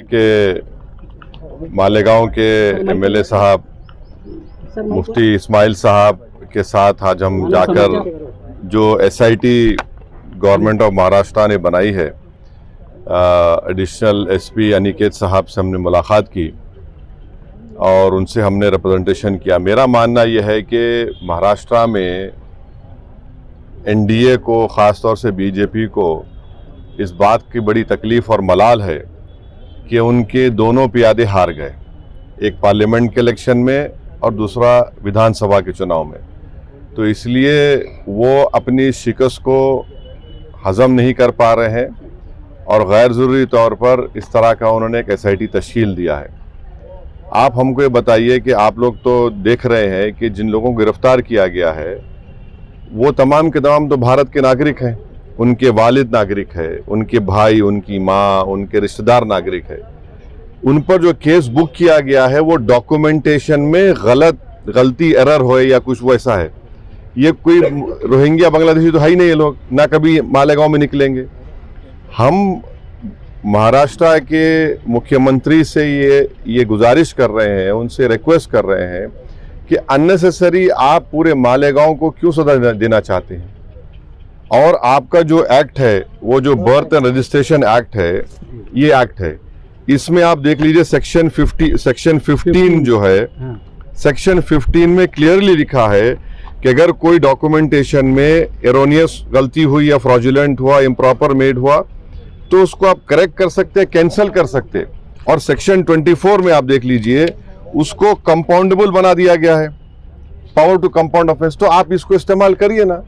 के मालेगांव के एमएलए साहब मुफ्ती इस्माइल साहब के साथ आज हम जाकर जो एसआईटी गवर्नमेंट ऑफ महाराष्ट्र ने बनाई है, एडिशनल एसपी अनिकेत साहब से हमने मुलाकात की और उनसे हमने रिप्रेजेंटेशन किया। मेरा मानना यह है कि महाराष्ट्र में एनडीए को, ख़ास तौर से बीजेपी को इस बात की बड़ी तकलीफ़ और मलाल है कि उनके दोनों प्यादे हार गए, एक पार्लियामेंट के इलेक्शन में और दूसरा विधानसभा के चुनाव में। तो इसलिए वो अपनी शिकस्त को हज़म नहीं कर पा रहे हैं और गैर ज़रूरी तौर पर इस तरह का उन्होंने एक एसआईटी तश्कील दिया है। आप हमको ये बताइए कि आप लोग तो देख रहे हैं कि जिन लोगों को गिरफ्तार किया गया है वो तमाम के तमाम तो भारत के नागरिक हैं, उनके वालिद नागरिक है, उनके भाई, उनकी माँ, उनके रिश्तेदार नागरिक है। उन पर जो केस बुक किया गया है वो डॉक्यूमेंटेशन में गलती एरर हो या कुछ वैसा है। ये कोई रोहिंग्या बांग्लादेशी तो है ही नहीं, ये लोग ना कभी मालेगांव में निकलेंगे। हम महाराष्ट्र के मुख्यमंत्री से ये गुजारिश कर रहे हैं, उनसे रिक्वेस्ट कर रहे हैं कि अननेसेसरी आप पूरे मालेगांव को क्यों सजा देना चाहते हैं। और आपका जो एक्ट है, वो जो बर्थ एंड रजिस्ट्रेशन एक्ट है, ये एक्ट है, इसमें आप देख लीजिए सेक्शन 15 जो है, सेक्शन 15 में क्लियरली लिखा है कि अगर कोई डॉक्यूमेंटेशन में एरोनियस गलती हुई या फ्रॉडुलेंट हुआ, इम्प्रॉपर मेड हुआ, तो उसको आप करेक्ट कर सकते हैं, कैंसिल कर सकते हैं। और सेक्शन 24 में आप देख लीजिए, उसको कंपाउंडेबल बना दिया गया है, पावर टू कंपाउंड ऑफेंस। तो आप इसको इस्तेमाल करिए ना।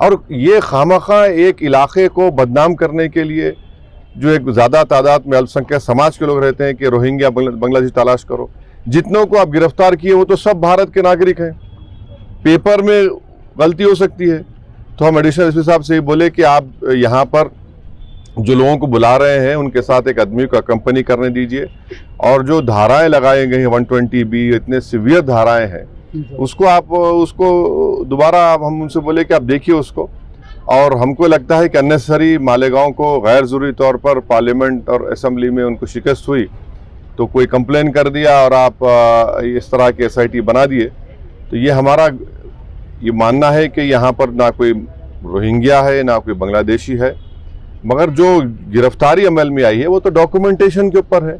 और ये खामखा एक इलाके को बदनाम करने के लिए, जो एक ज़्यादा तादाद में अल्पसंख्यक समाज के लोग रहते हैं कि रोहिंग्या बांग्लादेशी तलाश करो, जितनों को आप गिरफ्तार किए वो तो सब भारत के नागरिक हैं। पेपर में गलती हो सकती है। तो हम एडिशनल एसपी साहब से बोले कि आप यहाँ पर जो लोगों को बुला रहे हैं उनके साथ एक आदमी को अकम्पनी करने दीजिए, और जो धाराएं लगाई गई हैं 120B, इतने सीवियर धाराएं हैं, उसको दोबारा हम उनसे बोले कि आप देखिए उसको। और हमको लगता है कि अननेसेसरी मालेगांव को गैर ज़रूरी तौर पर पार्लियामेंट और असेंबली में उनको शिकस्त हुई तो कोई कंप्लेन कर दिया और आप इस तरह के एसआईटी बना दिए। तो ये हमारा ये मानना है कि यहाँ पर ना कोई रोहिंग्या है ना कोई बांग्लादेशी है, मगर जो गिरफ्तारी अमल में आई है वो तो डॉक्यूमेंटेशन के ऊपर है।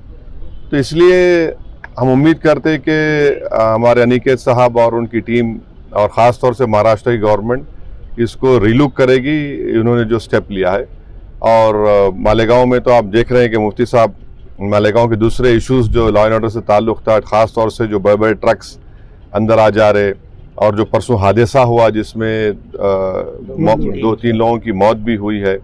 तो इसलिए हम उम्मीद करते हैं कि हमारे अनिकेत साहब और उनकी टीम और ख़ास तौर से महाराष्ट्र की गवर्नमेंट इसको रिलुक करेगी, इन्होंने जो स्टेप लिया है। और मालेगांव में तो आप देख रहे हैं कि मुफ्ती साहब मालेगांव के दूसरे इश्यूज जो लॉ एंड ऑर्डर से ताल्लुक़ था, ख़ास तौर से जो बड़े बड़े ट्रक्स अंदर आ जा रहे, और जो परसों हादसा हुआ जिसमें 2-3 लोगों की मौत भी हुई है,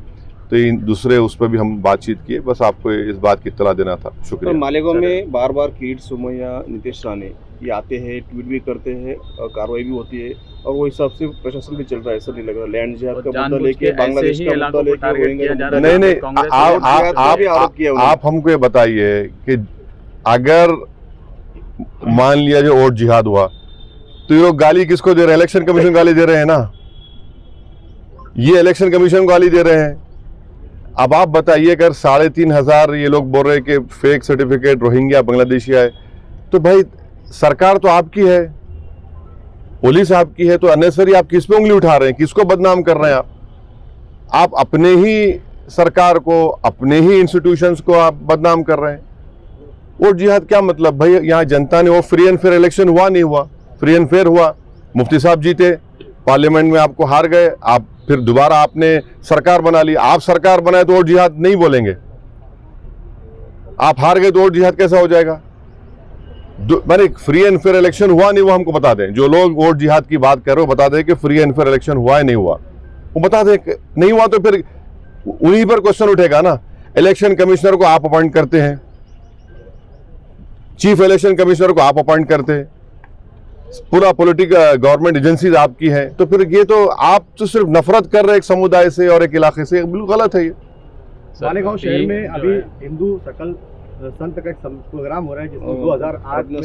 तो इन दूसरे उस पर भी हम बातचीत किए। बस आपको इस बात की इत्तला देना था। शुक्रिया। तो मालेगांव में बार बार किरीट सोमैया, नीतीश राणे ये आते हैं, ट्वीट भी करते हैं और कार्रवाई भी होती है, और वो हिसाब से प्रशासन भी चल रहा है। ऐसा नहीं लग रहा लैंड जिहाद का मुद्दा लेके, बांग्लादेश का मुद्दा लेके नहीं, आप हमको ये बताइए कि अगर मान लिया जो वोट जिहाद हुआ तो ये लोग गाली किसको दे रहे हैं? इलेक्शन कमीशन गाली दे रहे हैं ना, ये इलेक्शन कमीशन को गाली दे रहे हैं। अब आप बताइए, अगर 3500 ये लोग बोल रहे हैं कि फेक सर्टिफिकेट रोहिंग्या बांग्लादेशी है, तो भाई सरकार तो आपकी है, पुलिस आपकी है, तो अननेसेसरी आप किस पे उंगली उठा रहे हैं? किसको बदनाम कर रहे हैं आप अपने ही सरकार को, अपने ही इंस्टीट्यूशंस को आप बदनाम कर रहे हैं। वोट जिहाद क्या मतलब भाई? यहाँ जनता ने वो फ्री एंड फेयर इलेक्शन हुआ, नहीं हुआ? फ्री एंड फेयर हुआ, मुफ्ती साहब जीते, पार्लियामेंट में आपको हार गए, आप फिर दोबारा आपने सरकार बना ली। आप सरकार बनाए तो वोट जिहाद नहीं बोलेंगे? आप हार गए तो वोट जिहाद कैसा हो जाएगा? मैंने फ्री एंड फेयर इलेक्शन हुआ नहीं हुआ हमको बता दें। जो लोग वोट जिहाद की बात कर रहे हो बता दें कि फ्री एंड फेयर इलेक्शन हुआ है नहीं हुआ, वो बता दें। नहीं हुआ तो फिर उन्हीं पर क्वेश्चन उठेगा ना। इलेक्शन कमिश्नर को आप अपॉइंट करते हैं, चीफ इलेक्शन कमिश्नर को आप अपॉइंट करते हैं, पूरा पॉलिटिकल गवर्नमेंट एजेंसीज आपकी हैं, तो फिर ये तो आप तो सिर्फ नफरत कर रहे हैं एक समुदाय से और एक इलाके से, बिल्कुल गलत है ये। मालेगांव शहर में अभी हिंदू सकल संत का एक प्रोग्राम हो रहा है जिसमें 2008 में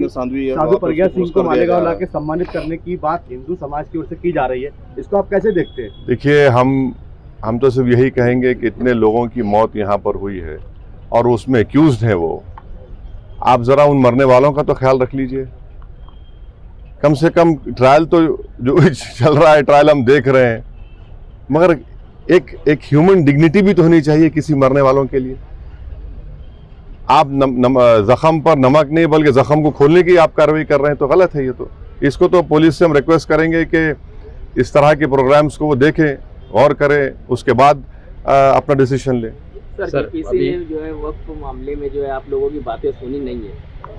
साधु प्रज्ञा सिंह को मालेगांव लाके सम्मानित करने की बात हिंदू समाज की ओर से की जा रही है। इसको आप कैसे देखते हैं? देखिए, हम तो सिर्फ यही कहेंगे कि इतने लोगों की मौत यहाँ पर हुई है और उसमें एक्यूज्ड हैं वो, आप ज़रा उन मरने वालों का तो ख्याल रख लीजिए। कम से कम ट्रायल तो जो चल रहा है, ट्रायल हम देख रहे हैं, मगर एक ह्यूमन डिग्निटी भी तो होनी चाहिए किसी मरने वालों के लिए। आप जख्म पर नमक नहीं बल्कि जख्म को खोलने की आप कार्रवाई कर रहे हैं, तो गलत है ये। तो इसको तो पुलिस से हम रिक्वेस्ट करेंगे कि इस तरह के प्रोग्राम्स को वो देखें, गौर करें, उसके बाद अपना डिसीजन लें। सर किसी जो है वक्फ मामले में जो है आप लोगों की बातें सुनी नहीं है,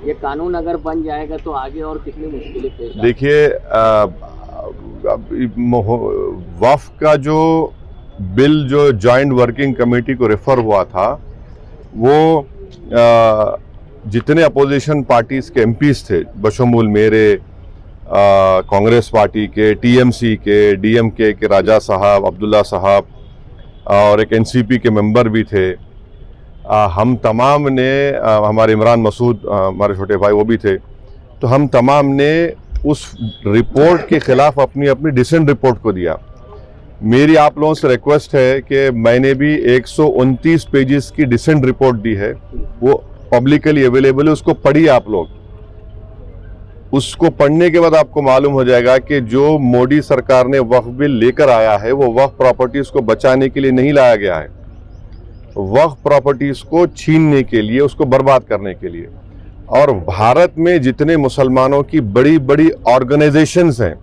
ये कानून अगर बन जाएगा तो आगे और कितनी मुश्किलें पेश आएंगी? देखिए, वक्फ का जो बिल जो जॉइंट वर्किंग कमेटी को रेफर हुआ था, वो जितने अपोजिशन पार्टीज के एमपीज थे, बशमूल मेरे, कांग्रेस पार्टी के, टीएमसी के, डीएमके के राजा साहब, अब्दुल्ला साहब और एक एनसीपी के मेंबर भी थे, हम तमाम ने, हमारे इमरान मसूद हमारे छोटे भाई वो भी थे, तो हम तमाम ने उस रिपोर्ट के खिलाफ अपनी अपनी डिसेंट रिपोर्ट को दिया। मेरी आप लोगों से रिक्वेस्ट है कि मैंने भी 129 पेजेस की डिसेंट रिपोर्ट दी है, वो पब्लिकली अवेलेबल है, उसको पढ़िए आप लोग। उसको पढ़ने के बाद आपको मालूम हो जाएगा कि जो मोदी सरकार ने वक्फ बिल लेकर आया है वो वक्फ प्रॉपर्टीज को बचाने के लिए नहीं लाया गया है, वक्फ प्रॉपर्टीज को छीनने के लिए, उसको बर्बाद करने के लिए। और भारत में जितने मुसलमानों की बड़ी बड़ी ऑर्गेनाइजेशंस हैं,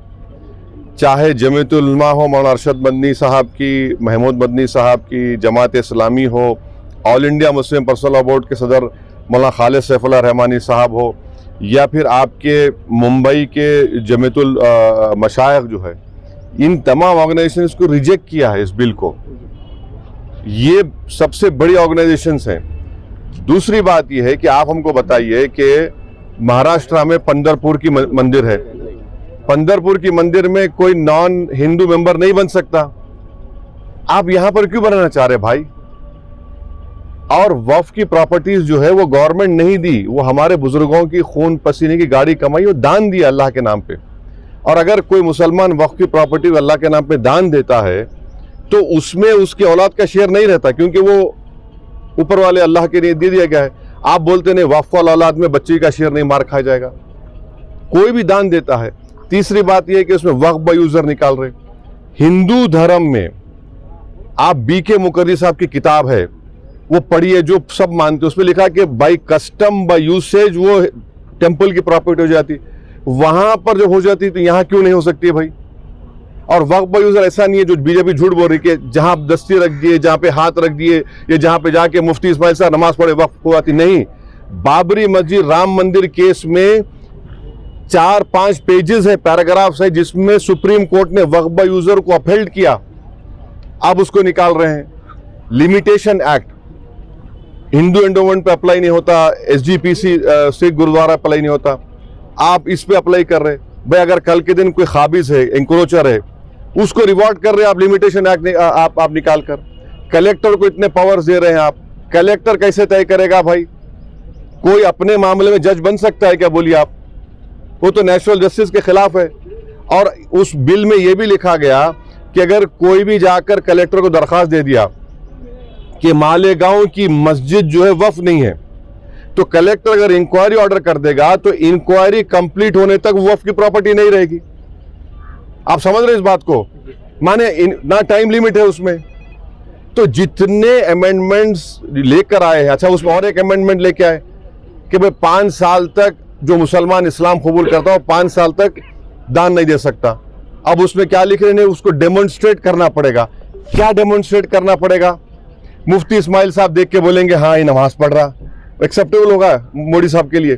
चाहे जमीयतुल उलमा हो, मौलाना अरशद मदनी साहब की, महमूद मदनी साहब की, जमात इस्लामी हो, all India Muslim personal law board के सदर मौलाना खालिद सैफुल्लाह रहमानी साहब हो, या फिर आपके मुंबई के जमीयतुल मशाइख जो है, इन तमाम ऑर्गेनाइजेशंस को रिजेक्ट किया है इस बिल को। ये सबसे बड़ी ऑर्गेनाइजेशंस हैं। दूसरी बात यह है कि आप हमको बताइए कि महाराष्ट्र में पंढरपुर की मंदिर है, पंढरपुर की मंदिर में कोई नॉन हिंदू मेंबर नहीं बन सकता, आप यहां पर क्यों बनाना चाह रहे भाई? और वक्फ की प्रॉपर्टीज जो है वो गवर्नमेंट नहीं दी, वो हमारे बुजुर्गों की खून पसीने की गाड़ी कमाई, वो दान दिया अल्लाह के नाम पे। और अगर कोई मुसलमान वक्फ की प्रॉपर्टी अल्लाह के नाम पे दान देता है तो उसमें उसकी औलाद का शेयर नहीं रहता, क्योंकि वो ऊपर वाले अल्लाह के लिए दे दिया गया है। आप बोलते नहीं वक्फ वाला औलाद में बच्चे का शेयर नहीं मार खाया जाएगा, कोई भी दान देता है। तीसरी बात यह है कि उसमें वक्फ बाय यूजर निकाल रहे। हिंदू धर्म में आप बीके मुकर्री साहब की किताब है, वो पढ़िए, जो सब मानते, उसमें लिखा कि बाई कस्टम बाई यूसेज वो टेंपल की प्रॉपर्टी हो जाती, वहां पर जब हो जाती तो यहां क्यों नहीं हो सकती है भाई? और वक्फ बाय यूजर ऐसा नहीं है जो बीजेपी झूठ बोल रही कि जहां आप दस्ती रख दिए, जहां पे हाथ रख दिए, या जहां पे जाके मुफ्ती इस्माइल साहब नमाज पढ़े वक्फ हो जाती। नहीं, बाबरी मस्जिद राम मंदिर केस में 4-5 पेजेस है, पैराग्राफ्स है, जिसमें सुप्रीम कोर्ट ने वक्फ बाय यूजर को अपहेल्ड किया, अब उसको निकाल रहे हैं। लिमिटेशन एक्ट हिंदू एंडोमेंट पे अप्लाई नहीं होता, एसजीपीसी सिख गुरुद्वारा अप्लाई नहीं होता, आप इस पे अप्लाई कर रहे भाई। अगर कल के दिन कोई खाबिज है, इंक्रोचर है, उसको रिवॉर्ड कर रहे हैं आप, लिमिटेशन एक्ट आप निकाल कर। कलेक्टर को इतने पावर्स दे रहे हैं आप, कलेक्टर कैसे तय करेगा भाई? कोई अपने मामले में जज बन सकता है क्या? बोलिए आप, वो तो नेशनल जस्टिस के खिलाफ है। और उस बिल में यह भी लिखा गया कि अगर कोई भी जाकर कलेक्टर को दरखास्त दे दिया कि मालेगांव की मस्जिद जो है वक्फ नहीं है, तो कलेक्टर अगर इंक्वायरी ऑर्डर कर देगा तो इंक्वायरी कंप्लीट होने तक वक्फ की प्रॉपर्टी नहीं रहेगी। आप समझ रहे इस बात को? माने ना टाइम लिमिट है उसमें। तो जितने अमेंडमेंट्स लेकर आए हैं, अच्छा उसमें और एक अमेंडमेंट लेके आए कि भाई 5 साल तक जो मुसलमान इस्लाम कबूल करता हो 5 साल तक दान नहीं दे सकता। अब उसमें क्या लिख रहे हैं? उसको डेमोन्स्ट्रेट करना पड़ेगा। क्या डेमोन्स्ट्रेट करना पड़ेगा? मुफ्ती इस्माइल साहब देख के बोलेंगे हाँ ये नमाज पढ़ रहा, एक्सेप्टेबल होगा मोदी साहब के लिए?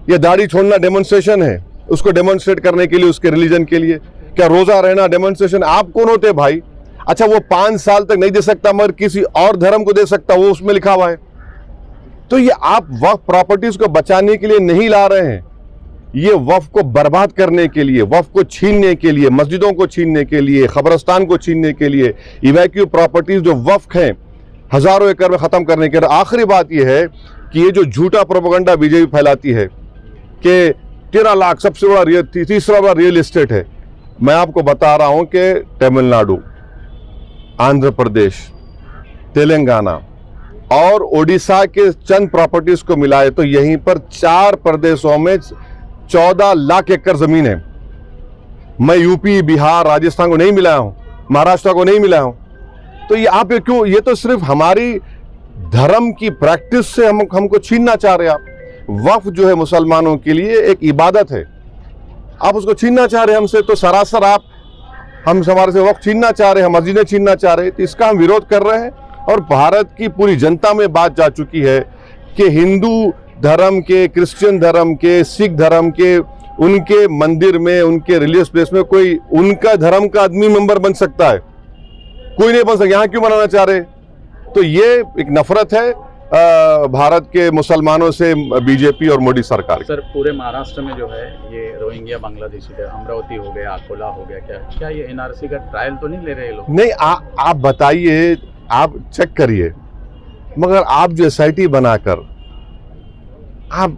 ये दाढ़ी छोड़ना डेमोन्स्ट्रेशन है, उसको डेमोन्स्ट्रेट करने के लिए, उसके रिलीजन के लिए? क्या रोजा रहना डेमोन्स्ट्रेशन? आप कौन होते भाई? अच्छा वो 5 साल तक नहीं दे सकता मगर किसी और धर्म को दे सकता, वो उसमें लिखा हुआ है। तो ये आप वक्फ प्रॉपर्टीज को बचाने के लिए नहीं ला रहे हैं, ये वक्फ को बर्बाद करने के लिए, वक्फ को छीनने के लिए, मस्जिदों को छीनने के लिए, खबरस्तान को छीनने के लिए, इवैक्यू प्रॉपर्टीज जो वक्फ हैं हजारों एकड़ में खत्म करने के लिए। आखिरी बात यह है कि ये जो झूठा प्रोपेगेंडा बीजेपी फैलाती है कि 13 लाख सबसे बड़ा तीसरा बड़ा रियल एस्टेट है, मैं आपको बता रहा हूं कि तमिलनाडु, आंध्र प्रदेश, तेलंगाना, और ओडिशा के चंद प्रॉपर्टीज को मिलाए तो यहीं पर 4 प्रदेशों में 14 लाख एकड़ जमीन है। मैं यूपी, बिहार, राजस्थान को नहीं मिलाया हूं, महाराष्ट्र को नहीं मिलाया हूं। तो ये आप क्यों, ये तो सिर्फ हमारी धर्म की प्रैक्टिस से हमको छीनना चाह रहे हैं आप। वक्फ जो है मुसलमानों के लिए एक इबादत है, आप उसको छीनना चाह रहे हैं हमसे। तो सरासर आप हमारे से वक्फ छीनना चाह रहे हैं, मस्जिदें छीनना चाह रहे हैं। तो इसका हम विरोध कर रहे हैं और भारत की पूरी जनता में बात जा चुकी है कि हिंदू धर्म के, क्रिश्चियन धर्म के, सिख धर्म के, उनके मंदिर में, उनके रिलीजियस प्लेस में कोई उनका धर्म का आदमी मेंबर बन सकता है, कोई नहीं बन सकता। यहाँ क्यों बनाना चाह रहे? तो ये एक नफरत है भारत के मुसलमानों से बीजेपी और मोदी सरकार। सर पूरे महाराष्ट्र में जो है ये रोहिंग्या बांग्लादेशी है, अमरावती हो गया, अकोला हो गया, क्या ये एनआरसी का ट्रायल तो नहीं ले रहे लोग? नहीं, आप बताइए, आप चेक करिए, मगर आप जो SIT बनाकर आप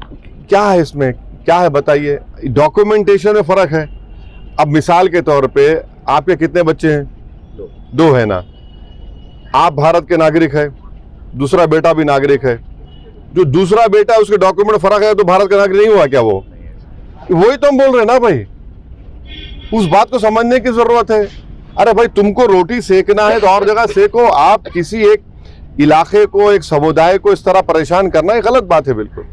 क्या है इसमें, क्या है बताइए? डॉक्यूमेंटेशन में फर्क है। अब मिसाल के तौर पे आपके कितने बच्चे हैं? 2 है ना। आप भारत के नागरिक है, दूसरा बेटा भी नागरिक है। जो दूसरा बेटा है उसके डॉक्यूमेंट फर्क है तो भारत का नागरिक नहीं हुआ क्या वो? वही तो हम बोल रहे हैं ना भाई, उस बात को समझने की जरूरत है। अरे भाई, तुमको रोटी सेकना है तो और जगह सेको। आप किसी एक इलाके को, एक समुदाय को इस तरह परेशान करना ये गलत बात है बिल्कुल।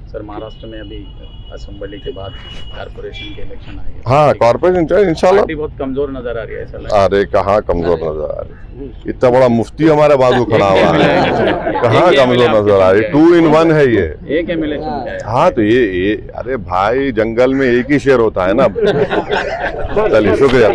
सर महाराष्ट्र में अभी असेंबली के बाद कारपोरेशन के इलेक्शन आए, हाँ कॉर्पोरेशन इंशाल्लाह बहुत कमजोर नजर आ रही है ऐसा लग रहा है। अरे कहाँ कमजोर नजर आ रही, इतना बड़ा मुफ्ती हमारे बाजू खड़ा हुआ है, कहाँ कमजोर नजर आ रही? 2 in 1 है ये। एक MLA चुन गया है। हाँ तो ये अरे भाई, जंगल में एक ही शेर होता है ना। चलिए, शुक्रिया।